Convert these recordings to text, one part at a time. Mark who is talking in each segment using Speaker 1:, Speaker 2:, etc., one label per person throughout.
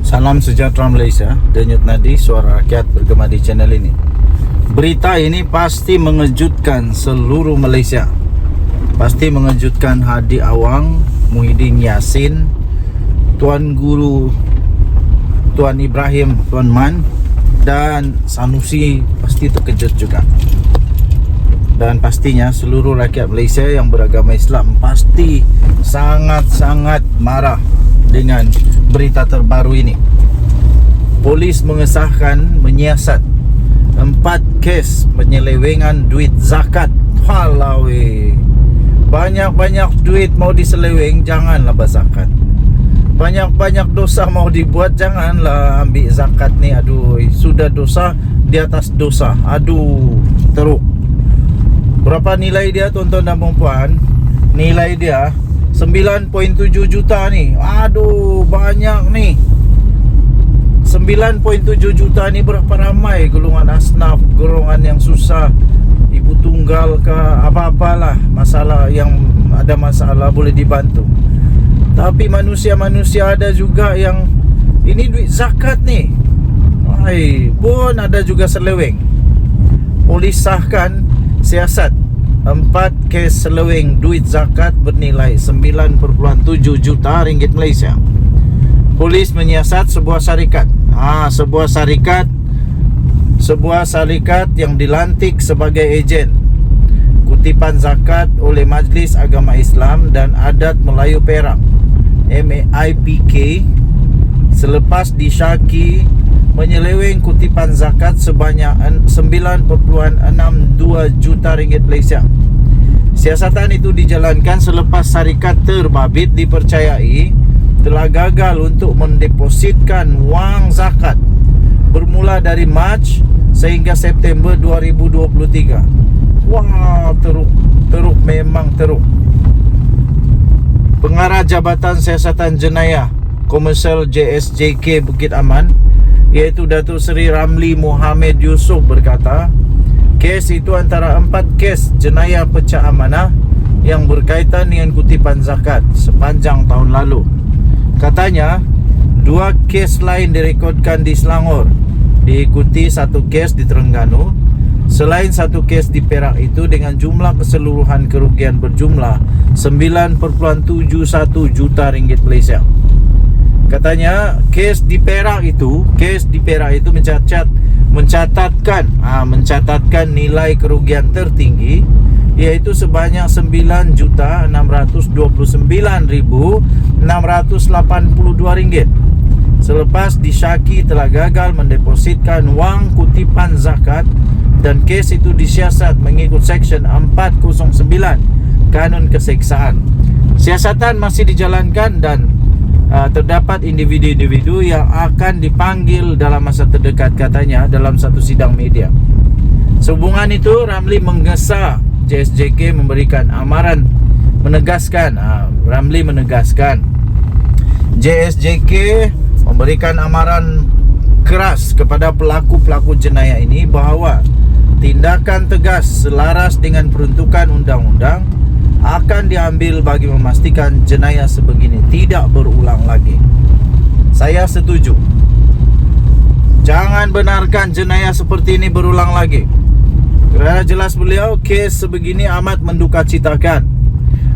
Speaker 1: Salam sejahtera Malaysia, Denyut Nadi, suara rakyat bergema di channel ini. Berita ini pasti mengejutkan seluruh Malaysia. Pasti mengejutkan Hadi Awang, Muhyiddin Yassin, Tuan Guru, Tuan Ibrahim, Tuan Man, dan Sanusi pasti terkejut juga. Dan pastinya seluruh rakyat Malaysia yang beragama Islam pasti sangat-sangat marah dengan berita terbaru ini. Polis mengesahkan menyiasat 4 kes penyelewengan duit zakat. Halawe, banyak-banyak duit mau diseleweng, janganlah berzakat. Banyak-banyak dosa mau dibuat, janganlah ambil zakat ni. Aduh, sudah dosa di atas dosa. Aduh, teruk. Berapa nilai dia tuan-tuan dan puan? Nilai dia 9.7 juta ni. Aduh, banyak ni. 9.7 juta ni berapa ramai golongan asnaf, golongan yang susah, ibu tunggal ke apa-apalah, masalah yang ada masalah boleh dibantu. Tapi manusia-manusia ada juga yang ini duit zakat ni, pun ada juga seleweng. Polis sahkan siasat 4 kes seleweng duit zakat bernilai 9.7 juta ringgit Malaysia. Polis menyiasat sebuah syarikat. Sebuah syarikat yang dilantik sebagai ejen kutipan zakat oleh Majlis Agama Islam dan Adat Melayu Perak MAIPK selepas disyaki menyeleweng kutipan zakat sebanyak 9.62 juta ringgit Malaysia. Siasatan itu dijalankan selepas syarikat terbabit dipercayai telah gagal untuk mendepositkan wang zakat bermula dari Mac sehingga September 2023. Wah, teruk, memang teruk. Pengarah Jabatan Siasatan Jenayah Komersial JSJK Bukit Aman, iaitu Datuk Seri Ramli Mohamed Yusof berkata, kes itu antara 4 kes jenayah pecah amanah yang berkaitan dengan kutipan zakat sepanjang tahun lalu. Katanya, 2 kes lain direkodkan di Selangor, diikuti 1 kes di Terengganu. Selain 1 kes di Perak itu dengan jumlah keseluruhan kerugian berjumlah 9.71 juta ringgit Malaysia. Katanya, kes di Perak itu mencatatkan nilai kerugian tertinggi, iaitu sebanyak 9.629.682 ringgit selepas disyaki telah gagal mendepositkan wang kutipan zakat, dan kes itu disiasat mengikut Seksyen 409 Kanun Keseksaan. Siasatan masih dijalankan dan terdapat individu-individu yang akan dipanggil dalam masa terdekat, katanya dalam satu sidang media. Sehubungan itu, Ramli menggesa JSJK memberikan amaran menegaskan JSJK memberikan amaran keras kepada pelaku-pelaku jenayah ini bahawa tindakan tegas selaras dengan peruntukan undang-undang akan diambil bagi memastikan jenayah sebegini tidak berulang lagi. Saya setuju. Jangan benarkan jenayah seperti ini berulang lagi. Kerana jelas beliau, kes sebegini amat mendukacitakan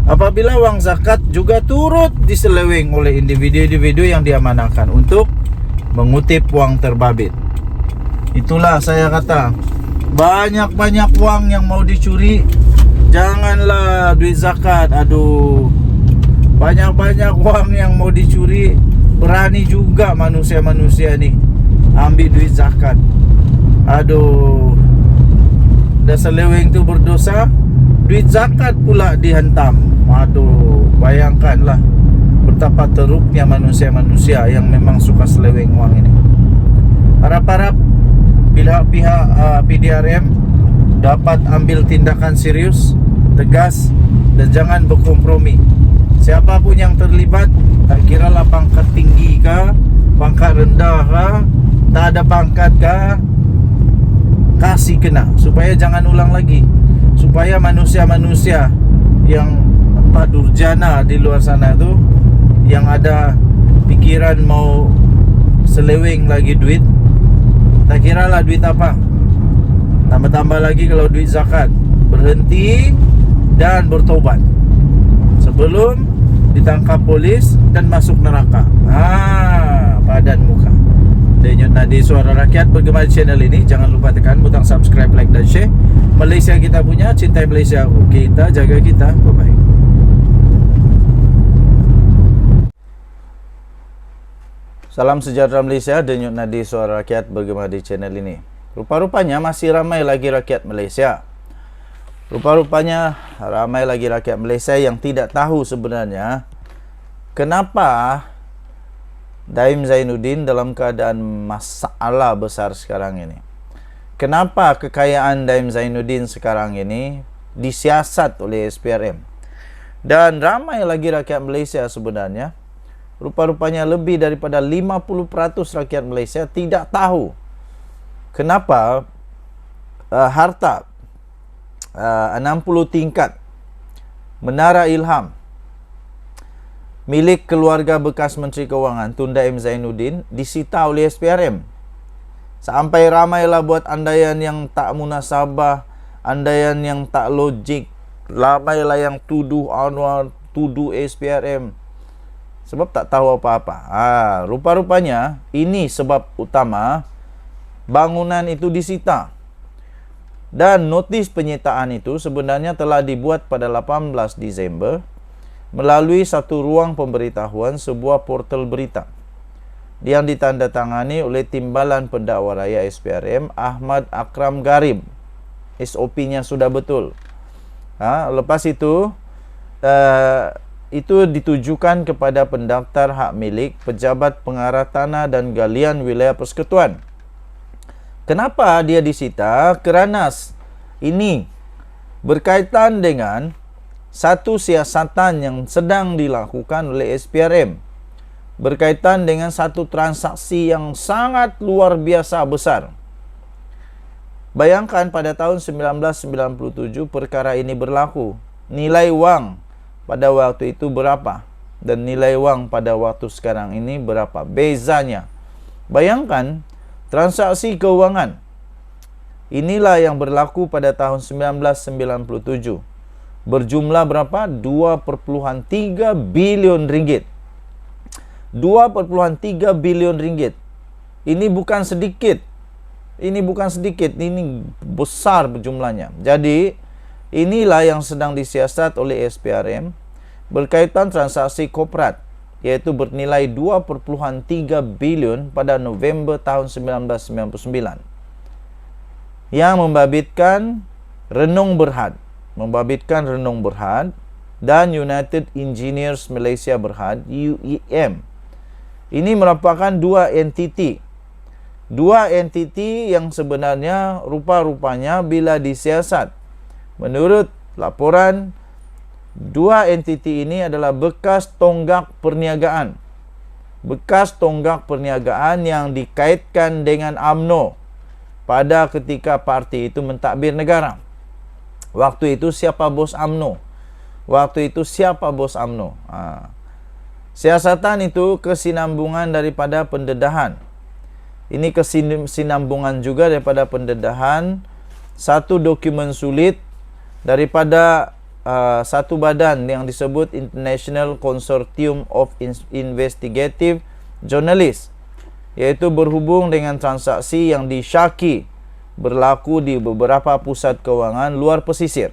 Speaker 1: apabila wang zakat juga turut diseleweng oleh individu-individu yang diamanahkan untuk mengutip wang terbabit. Itulah saya kata, banyak-banyak wang yang mau dicuri, janganlah duit zakat. Aduh, banyak-banyak wang yang mau dicuri, berani juga manusia-manusia ni ambil duit zakat. Aduh, dah seleweng tu berdosa, duit zakat pula dihentam. Aduh, bayangkanlah betapa teruknya manusia-manusia yang memang suka seleweng wang ini. Harap-harap pihak-pihak PDRM dapat ambil tindakan serius, tegas, dan jangan berkompromi. Siapapun yang terlibat, tak kira lah pangkat tinggi ke, pangkat rendah kah, tak ada pangkat kah, kasih kena, supaya jangan ulang lagi, supaya manusia-manusia yang durjana di luar sana tu, yang ada pikiran mau seleweng lagi duit, tak kira lah duit apa, tambah-tambah lagi kalau duit zakat, berhenti dan bertobat sebelum ditangkap polis dan masuk neraka. Padan muka. Denyut Nadi Suara Rakyat bergema di channel ini. Jangan lupa tekan butang subscribe, like dan share. Malaysia kita punya, cintai Malaysia kita, jaga kita. Bye-bye. Salam sejahtera Malaysia. Denyut Nadi Suara Rakyat bergema di channel ini. Rupa-rupanya masih ramai lagi rakyat Malaysia. Rupa-rupanya ramai lagi rakyat Malaysia yang tidak tahu sebenarnya kenapa Daim Zainuddin dalam keadaan masalah besar sekarang ini. Kenapa kekayaan Daim Zainuddin sekarang ini disiasat oleh SPRM. Dan ramai lagi rakyat Malaysia sebenarnya, rupa-rupanya lebih daripada 50% rakyat Malaysia tidak tahu kenapa harta 60 tingkat Menara Ilham milik keluarga bekas Menteri Kewangan Tun Daim Zainuddin disita oleh SPRM. Sampai ramailah buat andaian yang tak munasabah, andaian yang tak logik. Ramailah yang tuduh Anwar, tuduh SPRM sebab tak tahu apa-apa. Rupa-rupanya ini sebab utama bangunan itu disita. Dan notis penyitaan itu sebenarnya telah dibuat pada 18 Disember melalui satu ruang pemberitahuan sebuah portal berita yang ditandatangani oleh Timbalan Pendakwa Raya SPRM Ahmad Akram Garib. SOP-nya sudah betul. Lepas itu ditujukan kepada pendaftar hak milik, pejabat pengarah tanah dan galian wilayah persekutuan. Kenapa dia disita? Kerana ini berkaitan dengan satu siasatan yang sedang dilakukan oleh SPRM. Berkaitan dengan satu transaksi yang sangat luar biasa besar. Bayangkan pada tahun 1997 perkara ini berlaku. Nilai wang pada waktu itu berapa? Dan nilai wang pada waktu sekarang ini berapa? Bezanya. Bayangkan transaksi keuangan. Inilah yang berlaku pada tahun 1997. Berjumlah berapa? 2,3 bilion ringgit. 2,3 bilion ringgit. Ini bukan sedikit. Ini besar jumlahnya. Jadi, inilah yang sedang disiasat oleh SPRM berkaitan transaksi korporat, yaitu bernilai 2,3 bilion pada November tahun 1999 yang membabitkan Renung Berhad dan United Engineers Malaysia Berhad UEM. Ini merupakan dua entiti yang sebenarnya rupa-rupanya bila disiasat menurut laporan, dua entiti ini adalah bekas tonggak perniagaan yang dikaitkan dengan UMNO pada ketika parti itu mentadbir negara. Waktu itu siapa bos UMNO? Siasatan itu kesinambungan daripada pendedahan. Ini kesinambungan juga daripada pendedahan satu dokumen sulit daripada satu badan yang disebut International Consortium of Investigative Journalists, yaitu berhubung dengan transaksi yang disyaki berlaku di beberapa pusat kewangan luar pesisir.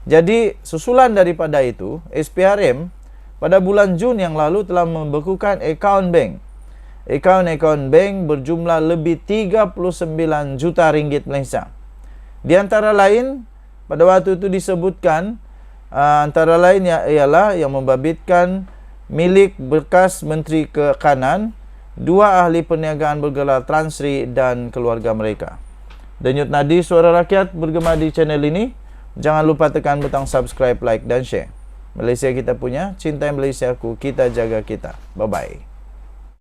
Speaker 1: Jadi susulan daripada itu, SPRM pada bulan Jun yang lalu telah membekukan akaun bank berjumlah lebih 39 juta ringgit Malaysia. Di antara lain, pada waktu itu disebutkan antara lain ialah yang membabitkan milik bekas Menteri Kekanan, dua ahli perniagaan bergelar Tan Sri dan keluarga mereka. Denyut Nadi Suara Rakyat bergema di channel ini. Jangan lupa tekan butang subscribe, like dan share. Malaysia kita punya, cintai Malaysiaku, kita jaga kita. Bye-bye.